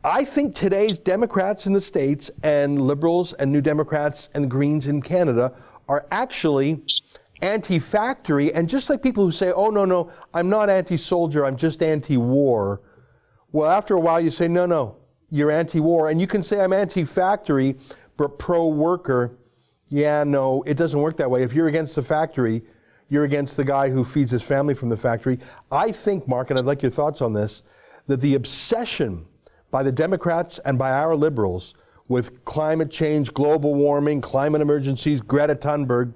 I think today's Democrats in the States and liberals and New Democrats and the Greens in Canada are actually anti-factory. And just like people who say, oh, no, I'm not anti-soldier, I'm just anti-war. Well, after a while you say, no, you're anti-war. And you can say I'm anti-factory, but pro-worker. Yeah, no, it doesn't work that way. If you're against the factory, you're against the guy who feeds his family from the factory. I think, Mark, and I'd like your thoughts on this, that the obsession by the Democrats and by our liberals with climate change, global warming, climate emergencies, Greta Thunberg,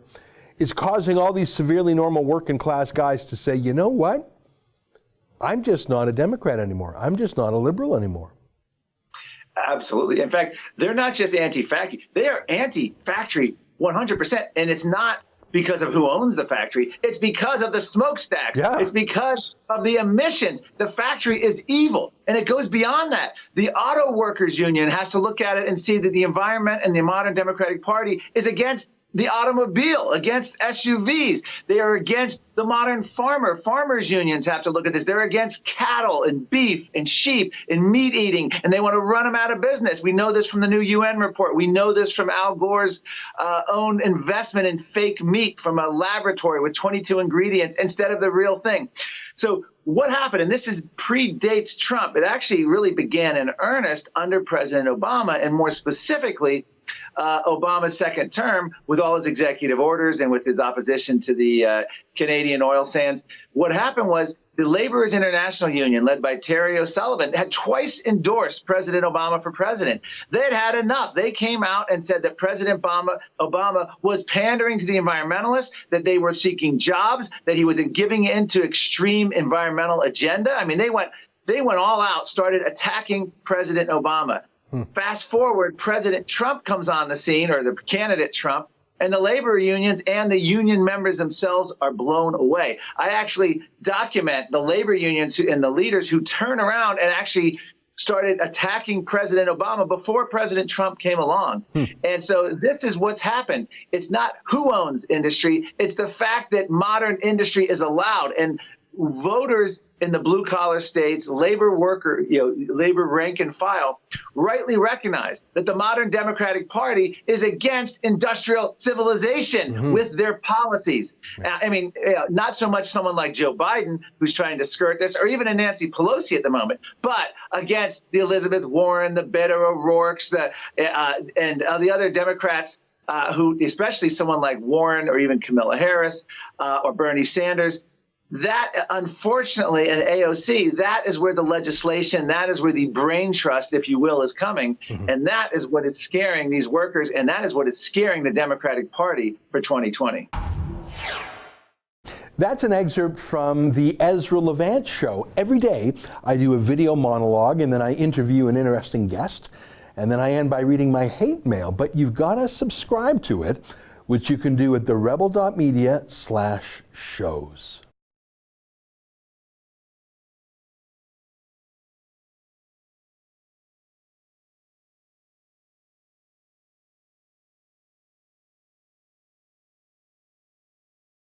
is causing all these severely normal working class guys to say, you know what? I'm just not a Democrat anymore. I'm just not a liberal anymore. Absolutely. In fact, they're not just anti-factory. They are anti-factory 100%. And it's not because of who owns the factory. It's because of the smokestacks. Yeah. It's because of the emissions. The factory is evil. And it goes beyond that. The auto workers union has to look at it and see that the environment and the modern Democratic Party is against the automobile, against SUVs. They are against the modern farmer. Farmers unions have to look at this. They're against cattle and beef and sheep and meat eating, and they want to run them out of business. We know this from the new UN report. We know this from Al Gore's own investment in fake meat from a laboratory with 22 ingredients instead of the real thing. So what happened, and this predates Trump, it actually really began in earnest under President Obama, and more specifically, Obama's second term, with all his executive orders and with his opposition to the Canadian oil sands. What happened was the Laborers International Union, led by Terry O'Sullivan, had twice endorsed President Obama for president. They had had enough. They came out and said that President Obama was pandering to the environmentalists, that they were seeking jobs, that he was giving into extreme environmental agenda. I mean, they went all out, started attacking President Obama. Fast forward, President Trump comes on the scene, or the candidate Trump, and the labor unions and the union members themselves are blown away. I actually document the labor unions and the leaders who turn around and actually started attacking President Obama before President Trump came along. And so this is what's happened. It's not who owns industry. It's the fact that modern industry is allowed. And voters in the blue collar states, labor rank and file, rightly recognize that the modern Democratic Party is against industrial civilization with their policies. I mean, not so much someone like Joe Biden, who's trying to skirt this, or even a Nancy Pelosi at the moment, but against the Elizabeth Warren, the Beto O'Rourke's, and the other Democrats who, especially someone like Warren or even Kamala Harris or Bernie Sanders. That, unfortunately, in AOC, that is where the legislation, that is where the brain trust, if you will, is coming. And that is what is scaring these workers, and that is what is scaring the Democratic Party for 2020. That's an excerpt from the Ezra Levant show. Every day, I do a video monologue, and then I interview an interesting guest, and then I end by reading my hate mail. But you've got to subscribe to it, which you can do at therebel.media/shows.